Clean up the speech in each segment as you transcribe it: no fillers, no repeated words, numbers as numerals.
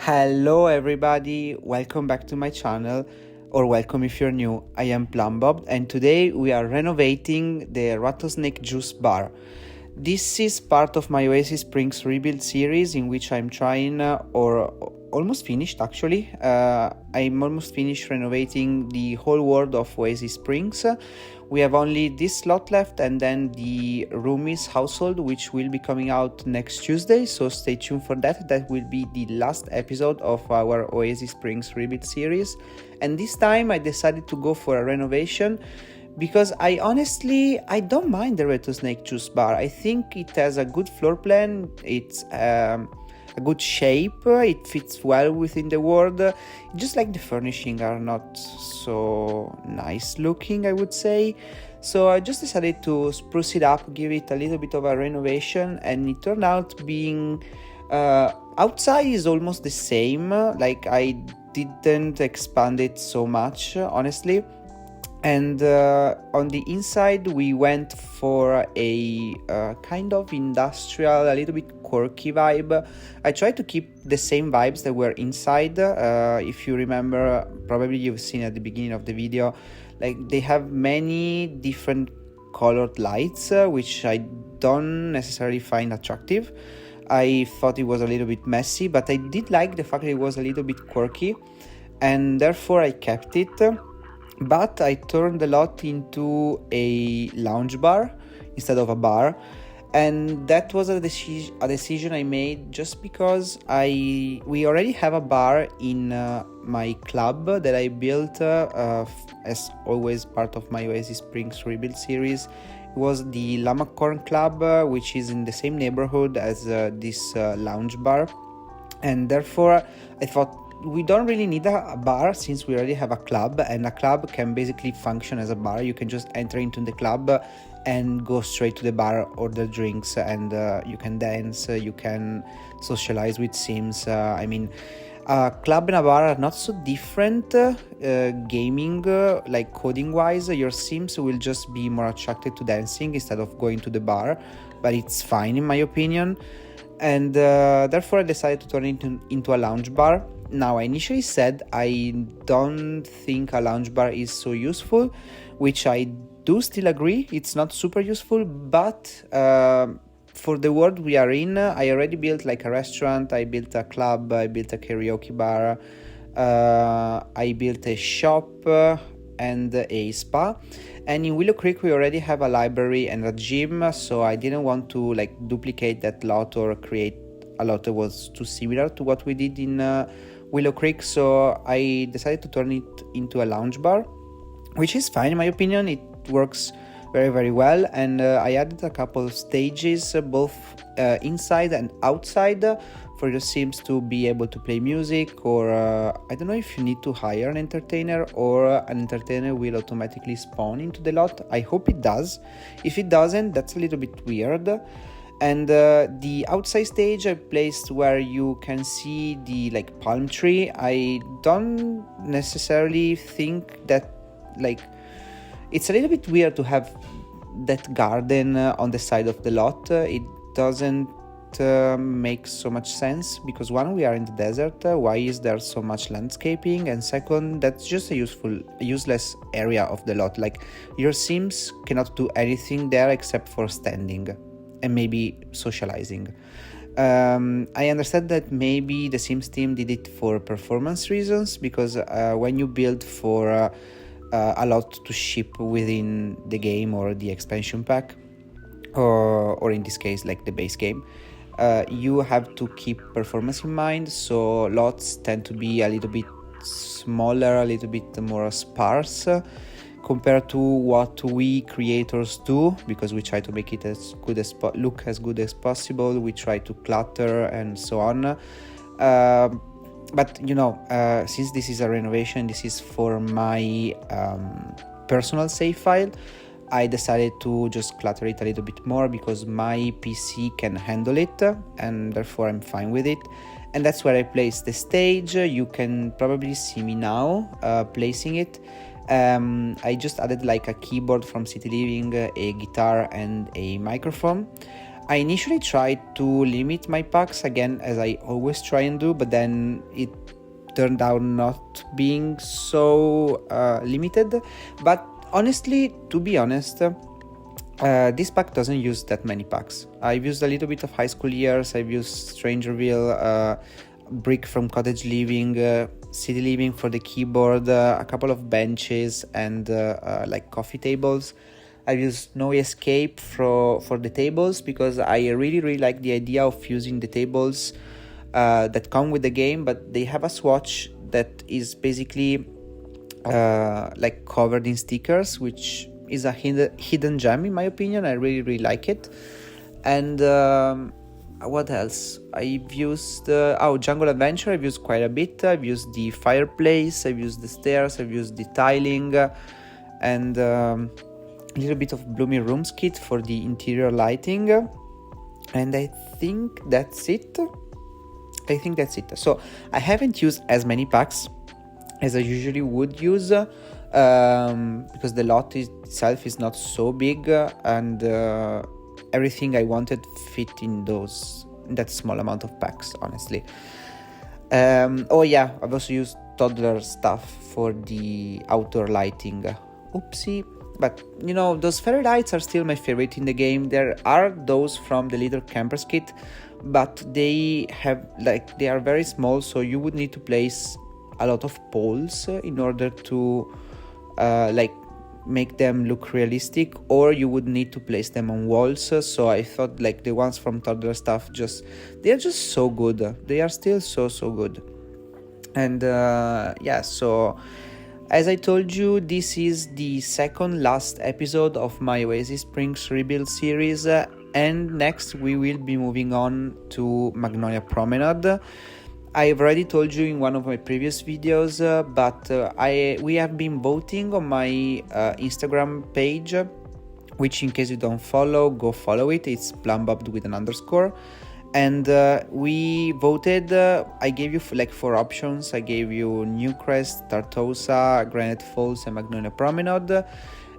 Hello everybody, welcome back to my channel, or welcome if you're new. I am plumbobd and today we are renovating the Rattlesnake juice bar. This is part of my Oasis Springs rebuild series in which I'm trying, or almost finished actually, I'm almost finished renovating the whole world of Oasis Springs. We have only this slot left and then the roomies household, which will be coming out next Tuesday, so stay tuned for that. That will be the last episode of our Oasis Springs rebuild series, and this time I decided to go for a renovation because I don't mind the Rattlesnake juice bar. I think it has a good floor plan, it's a good shape, it fits well within the world. Just like the furnishing are not so nice looking, I would say. So I just decided to spruce it up, give it a little bit of a renovation, and it turned out being outside is almost the same. Like I didn't expand it so much, honestly. And on the inside we went for a kind of industrial, a little bit quirky vibe. I tried to keep the same vibes that were inside. If you remember, probably you've seen at the beginning of the video, like they have many different colored lights, which I don't necessarily find attractive. I thought it was a little bit messy, but I did like the fact that it was a little bit quirky, and therefore I kept it. But I turned the lot into a lounge bar instead of a bar, and that was a decision I made just because we already have a bar in my club that I built as always part of my Oasis Springs rebuild series. It was the Lamacorn Club, which is in the same neighborhood as this lounge bar, and therefore I thought we don't really need a bar since we already have a club, and a club can basically function as a bar. You can just enter into the club and go straight to the bar, order drinks, and you can dance, you can socialize with sims. I mean, a club and a bar are not so different gaming, like coding wise. Your sims will just be more attracted to dancing instead of going to the bar, but it's fine in my opinion. And therefore I decided to turn it into a lounge bar. Now, I initially said I don't think a lounge bar is so useful, which I do still agree. It's not super useful, but for the world we are in, I already built like a restaurant, I built a club, I built a karaoke bar, I built a shop and a spa. And in Willow Creek we already have a library and a gym, so I didn't want to like duplicate that lot or create a lot that was too similar to what we did in Willow Creek. So I decided to turn it into a lounge bar, which is fine in my opinion. It works very, very well, and I added a couple of stages, both inside and outside, for your sims to be able to play music, or I don't know if you need to hire an entertainer or an entertainer will automatically spawn into the lot. I hope it does. If it doesn't, that's a little bit weird. And the outside stage I placed where you can see the like palm tree. I don't necessarily think that, like, it's a little bit weird to have that garden on the side of the lot. It doesn't make so much sense because one, we are in the desert. Why is there so much landscaping? And second, that's just a useless area of the lot. Like, your sims cannot do anything there except for standing and maybe socializing. I understand that maybe the Sims team did it for performance reasons, because when you build for a lot to ship within the game or the expansion pack, or in this case like the base game, you have to keep performance in mind. So lots tend to be a little bit smaller, a little bit more sparse compared to what we creators do, because we try to make it as good as look as good as possible. We try to clutter and so on. But you know, since this is a renovation, this is for my personal save file, I decided to just clutter it a little bit more because my PC can handle it, and therefore I'm fine with it. And that's where I place the stage. You can probably see me now placing it. I just added like a keyboard from City Living, a guitar and a microphone. I initially tried to limit my packs again, as I always try and do, but then it turned out not being so limited. But honestly, to be honest, this pack doesn't use that many packs. I've used a little bit of High School Years, I've used Strangerville, Brick from Cottage Living, City Living for the keyboard, a couple of benches, and like coffee tables. I've used No Escape for the tables, because I really like the idea of using the tables that come with the game, but they have a swatch that is basically like covered in stickers, which is a hidden gem in my opinion. I really like it. And what else? I've used Jungle Adventure. I've used quite a bit. I've used the fireplace, I've used the stairs, I've used the tiling, and a little bit of Bloomy Rooms kit for the interior lighting. And I think that's it. So I haven't used as many packs as I usually would use, because the lot itself is not so big, and everything I wanted fit in that small amount of packs, honestly. I've also used toddler stuff for the outdoor lighting. Oopsie. But those fairy lights are still my favorite in the game. There are those from the Little Campers kit, but they are very small, so you would need to place a lot of poles in order to make them look realistic, or you would need to place them on walls. So I thought the ones from toddler stuff, they're just so good. They are still so good. And so as I told you, this is the second last episode of my Oasis Springs Rebuild series, and next we will be moving on to Magnolia Promenade. I've already told you in one of my previous videos, but we have been voting on my Instagram page, which in case you don't follow, go follow it. It's plumbobd with an underscore. And we voted, I gave you 4 options. I gave you Newcrest, Tartosa, Granite Falls, and Magnolia Promenade.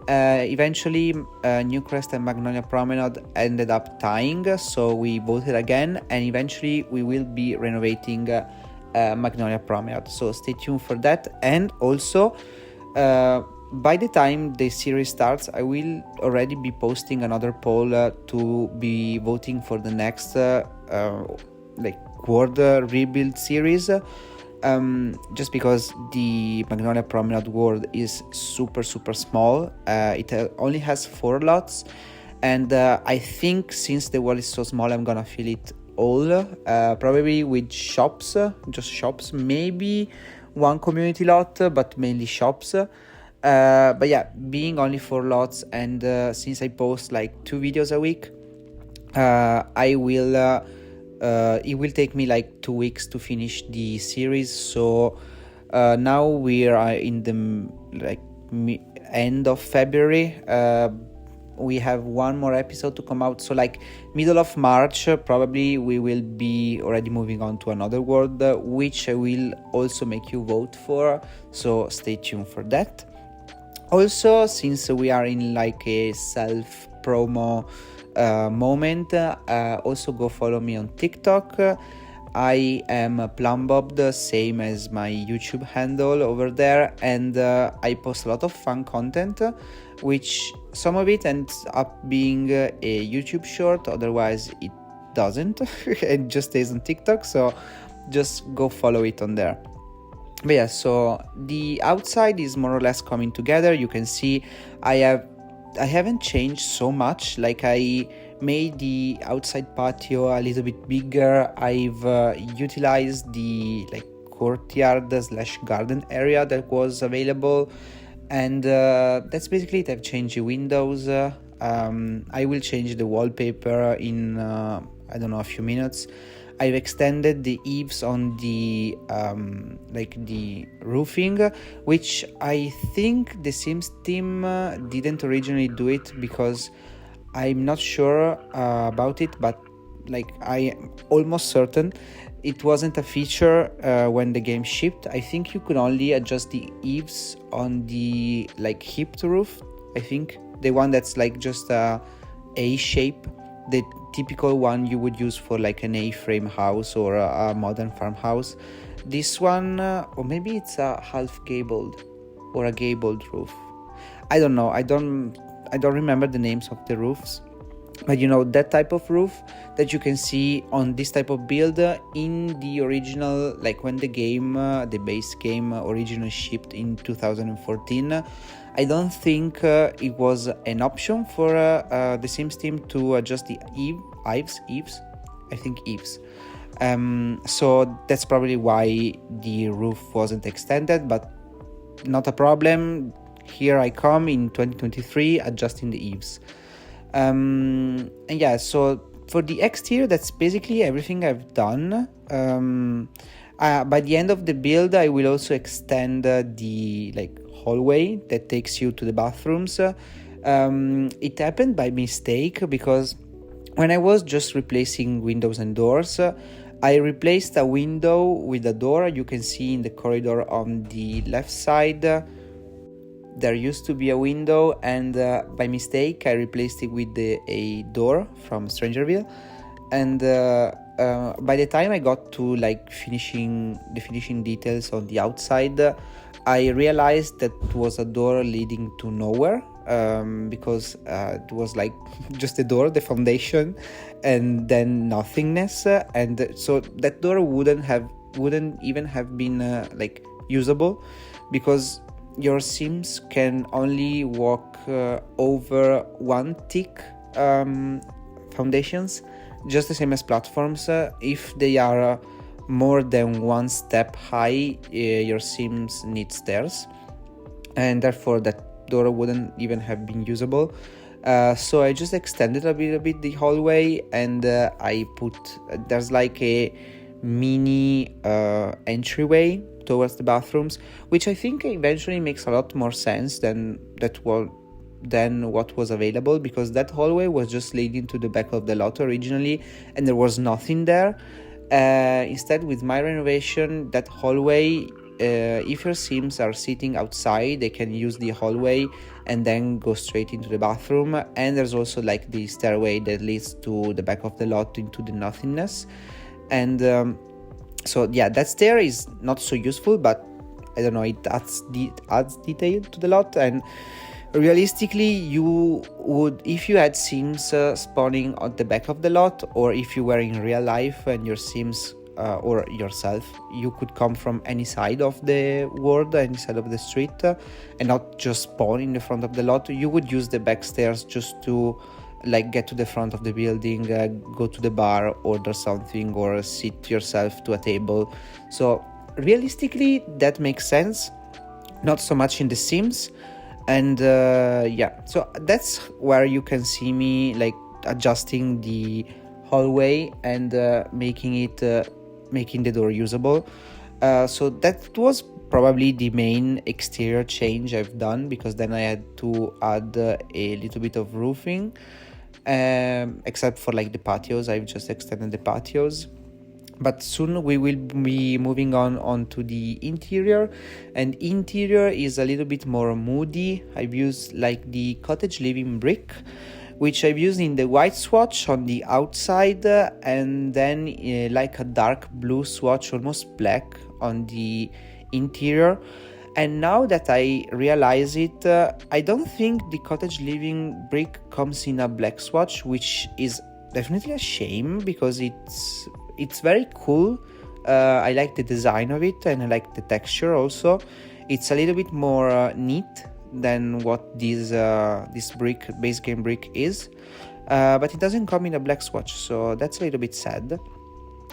Eventually, Newcrest and Magnolia Promenade ended up tying, so we voted again, and eventually we will be renovating Magnolia Promenade. So stay tuned for that. And also, by the time the series starts, I will already be posting another poll to be voting for the next world rebuild series, just because the Magnolia Promenade world is super small. It only has 4 lots, and I think since the world is so small, I'm gonna fill it all, probably with shops, just shops, maybe one community lot, but mainly shops. But yeah, being only 4 lots, and since I post 2 videos a week, it will take me 2 weeks to finish the series. So now we are in the end of February. We have one more episode to come out, so middle of March probably we will be already moving on to another world, which I will also make you vote for, so stay tuned for that. Also, since we are in a self promo moment, also go follow me on TikTok. I am plumbobd, same as my YouTube handle over there, and I post a lot of fun content, which some of it ends up being a YouTube short, otherwise it doesn't. It just stays on TikTok, so just go follow it on there. But yeah, so the outside is more or less coming together. You can see I haven't changed so much. I made the outside patio a little bit bigger. I've utilized the courtyard / garden area that was available, and that's basically it. I've changed the windows. I will change the wallpaper in a few minutes. I've extended the eaves on the the roofing, which I think the Sims team didn't originally do it, because I'm not sure about it, but I am almost certain it wasn't a feature when the game shipped. I think you could only adjust the eaves on the hipped roof. I think the one that's just a shape, the typical one you would use for like an A-frame house or a modern farmhouse. This one, or maybe it's a half gabled or a gabled roof. I don't know. I don't remember the names of the roofs. But you know, that type of roof that you can see on this type of build in the original, like when the game, the base game originally shipped in 2014. I don't think it was an option for the Sims team to adjust the eaves. I think eaves. So that's probably why the roof wasn't extended, but not a problem. Here I come in 2023 adjusting the eaves. And yeah, so for the exterior, that's basically everything I've done. By the end of the build, I will also extend the like hallway that takes you to the bathrooms. It happened by mistake because when I was just replacing windows and doors, I replaced a window with a door. You can see in the corridor on the left side there used to be a window, and by mistake I replaced it with a door from Strangerville. And by the time I got to like finishing details on the outside, I realized that it was a door leading to nowhere, because it was like just a door, the foundation, and then nothingness. And so that door wouldn't even have been like usable, because your Sims can only walk over one thick foundations, just the same as platforms. If they are more than one step high, your Sims need stairs, and therefore that door wouldn't even have been usable. So I just extended a bit the hallway, and I put there's like a mini entryway towards the bathrooms, which I think eventually makes a lot more sense than what was available, because that hallway was just leading to the back of the lot originally and there was nothing there. Instead, with my renovation, that hallway, if your Sims are sitting outside, they can use the hallway and then go straight into the bathroom. And there's also like the stairway that leads to the back of the lot into the nothingness. And so yeah, that stair is not so useful, but I don't know, it adds detail to the lot. And realistically, you would, if you had Sims spawning at the back of the lot, or if you were in real life and your Sims or yourself, you could come from any side of the world, any side of the street, and not just spawn in the front of the lot. You would use the back stairs just to like get to the front of the building, go to the bar, order something, or sit yourself to a table. So realistically, that makes sense. Not so much in the Sims. And yeah, so that's where you can see me like adjusting the hallway and making the door usable. So that was probably the main exterior change I've done, because then I had to add a little bit of roofing, except for like the patios. I've just extended the patios. But soon we will be moving on to the interior, and interior is a little bit more moody. I've used like the cottage living brick, which I've used in the white swatch on the outside, and then like a dark blue swatch, almost black, on the interior. And now that I realize it, I don't think the cottage living brick comes in a black swatch, which is definitely a shame, because it's very cool. I like the design of it, and I like the texture also. It's a little bit more neat than what this brick, base game brick, is, but it doesn't come in a black swatch, so that's a little bit sad.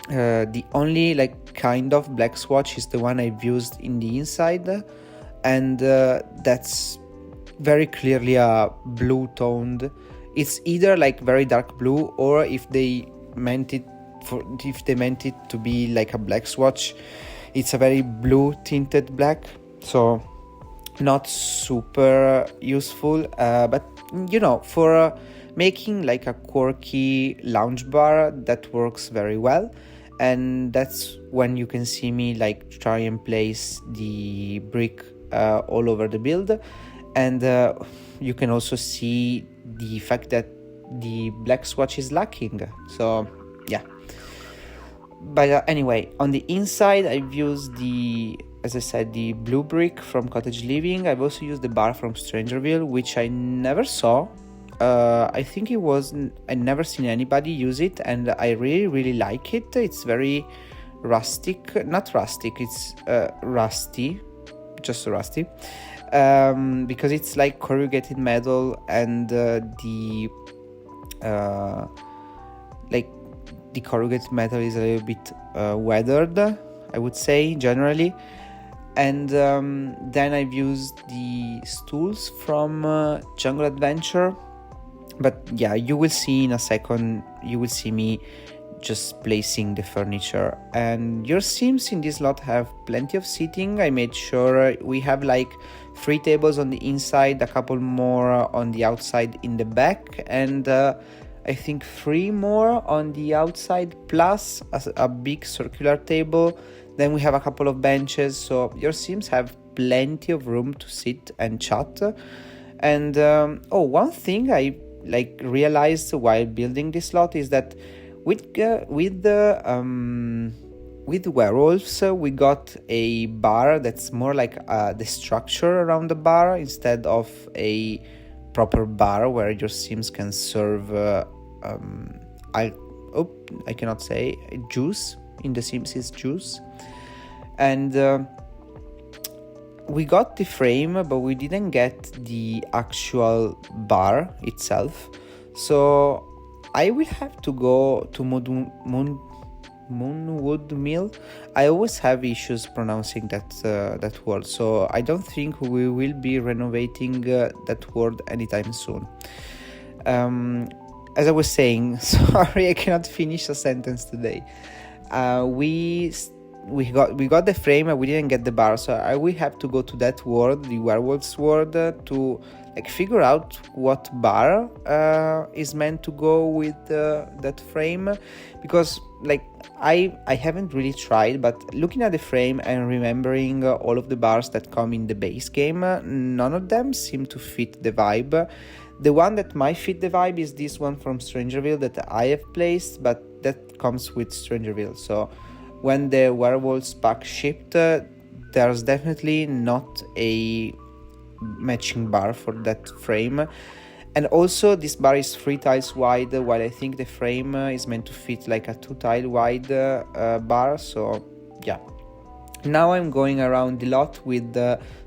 The only like kind of black swatch is the one I've used in the inside, and that's very clearly a blue toned. It's either like very dark blue, or if they meant it to be like a black swatch, it's a very blue tinted black, so not super useful, but you know, for making like a quirky lounge bar, that works very well. And that's when you can see me like try and place the brick all over the build. And you can also see the fact that the black swatch is lacking. So yeah. But anyway, on the inside I've used as I said, the blue brick from Cottage Living. I've also used the bar from Strangerville, which I never saw. I think I never seen anybody use it, and I really like it. It's very rustic, not rustic, it's rusty, just rusty, because it's like corrugated metal, and the corrugated metal is a little bit weathered, I would say, generally. And then I've used the stools from Jungle Adventure. But yeah, you will see in a second, you will see me just placing the furniture. And your Sims in this lot have plenty of seating. I made sure we have like 3 tables on the inside, a couple more on the outside in the back, and I think 3 more on the outside, plus a big circular table. Then we have a couple of benches, so your Sims have plenty of room to sit and chat. And one thing I realized while building this lot is that with werewolves, we got a bar that's more like the structure around the bar instead of a proper bar where your Sims can serve I cannot say juice. In the Sims is juice. And we got the frame, but we didn't get the actual bar itself. So I will have to go to Moonwood Mill. I always have issues pronouncing that word, so I don't think we will be renovating that word anytime soon. As I was saying, sorry, I cannot finish a sentence today. We got the frame, and we didn't get the bar, so I will have to go to that word, the werewolf's word, to figure out what bar is meant to go with that frame, because I haven't really tried, but looking at the frame and remembering all of the bars that come in the base game, none of them seem to fit the vibe. The one that might fit the vibe is this one from Strangerville that I have placed, but that comes with Strangerville. So when the werewolves pack shipped, there's definitely not a matching bar for that frame. And also this bar is 3 tiles wide, while I think the frame is meant to fit like a 2 tile wide bar. So yeah. Now I'm going around the lot with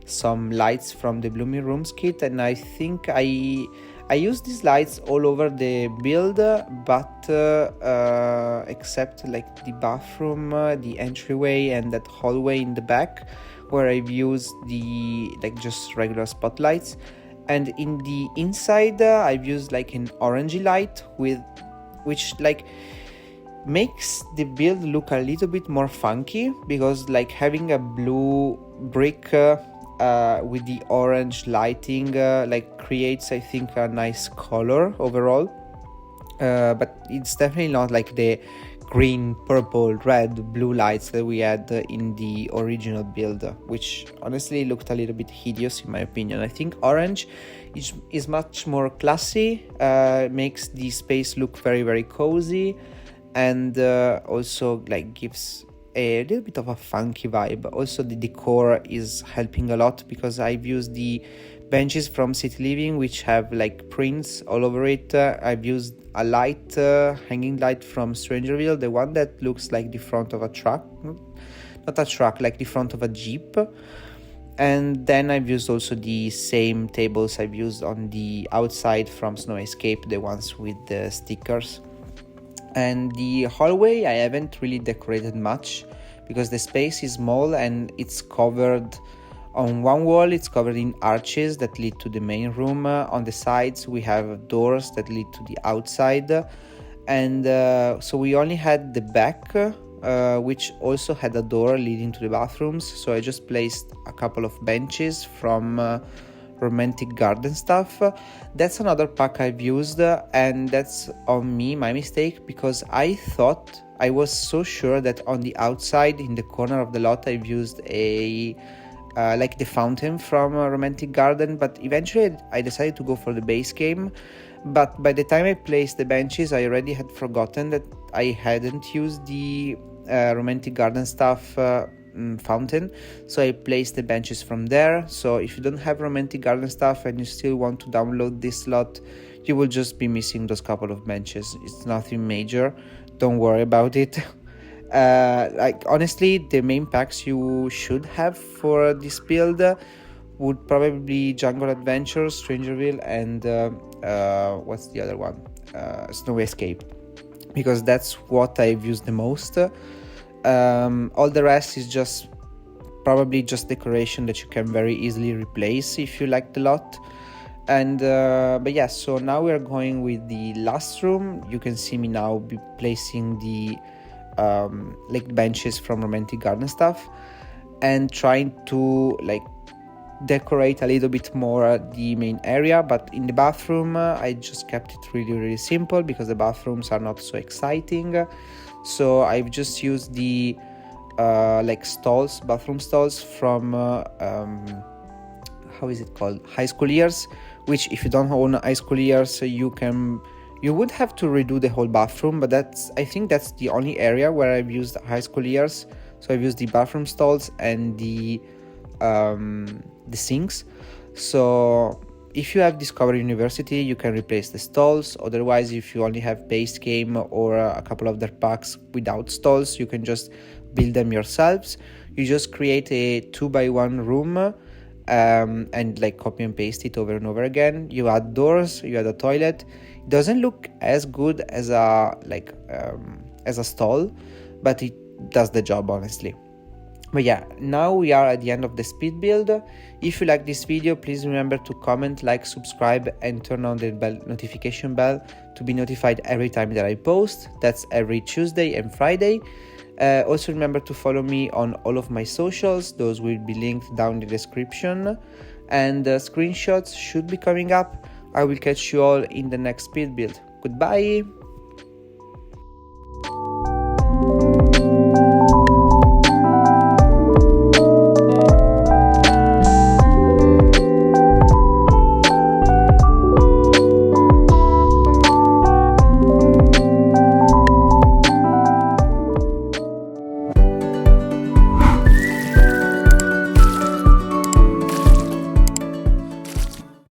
some lights from the Blooming Rooms kit, and I think I use these lights all over the build, but except the bathroom, the entryway, and that hallway in the back, where I've used the just regular spotlights. And in the inside, I've used an orangey light which makes the build look a little bit more funky, because having a blue brick with the orange lighting creates, I think, a nice color overall, but it's definitely not the green, purple, red, blue lights that we had in the original build, which honestly looked a little bit hideous in my opinion. I think orange is much more classy, makes the space look very, very cozy, and also gives a little bit of a funky vibe. Also the decor is helping a lot, because I've used the benches from City Living which have prints all over it. I've used a light, hanging light from Strangerville, the one that looks like the front of a truck, not a truck, the front of a Jeep. And then I've used also the same tables I've used on the outside from Snow Escape, the ones with the stickers. And the hallway I haven't really decorated much, because the space is small and it's covered on one wall. It's covered in arches that lead to the main room. On the sides we have doors that lead to the outside, and so we only had the back, which also had a door leading to the bathrooms. So I just placed a couple of benches from Romantic Garden stuff. That's another pack I've used, and that's on me, my mistake, because I was so sure that on the outside in the corner of the lot I've used a the fountain from Romantic Garden, but eventually I decided to go for the base game. but by the time I placed the benches, I already had forgotten that I hadn't used the romantic garden stuff fountain, so I placed the benches from there. So if you don't have romantic garden stuff and you still want to download this slot, you will just be missing those couple of benches. It's nothing major, don't worry about it. Like honestly, the main packs you should have for this build would probably be Jungle Adventures, Strangerville, and what's the other one? Snow Escape, because that's what I've used the most. All the rest is just probably just decoration that you can very easily replace if you like the lot. And but yeah, so now we're going with the last room. You can see me now be placing the like benches from romantic garden stuff and trying to like decorate a little bit more the main area. But in the bathroom I just kept it really simple because the bathrooms are not so exciting. So I've just used the like stalls, bathroom stalls from how is it called, High School Years, which if you don't own High School Years, you would have to redo the whole bathroom, but I think that's the only area where I've used High School Years. So I've used the bathroom stalls and the sinks. So if you have Discover University, you can replace the stalls. Otherwise, if you only have base game or a couple of their packs without stalls, you can just build them yourselves. You just create a 2x1 room and like copy and paste it over and over again. You add doors, you add a toilet. It doesn't look as good as a stall, but it does the job, honestly. But yeah, now we are at the end of the speed build. If you like this video, please remember to comment, like, subscribe, and turn on the notification bell to be notified every time that I post. That's every Tuesday and Friday. Also remember to follow me on all of my socials. Those will be linked down in the description, and screenshots should be coming up. I will catch you all in the next speed build. Goodbye!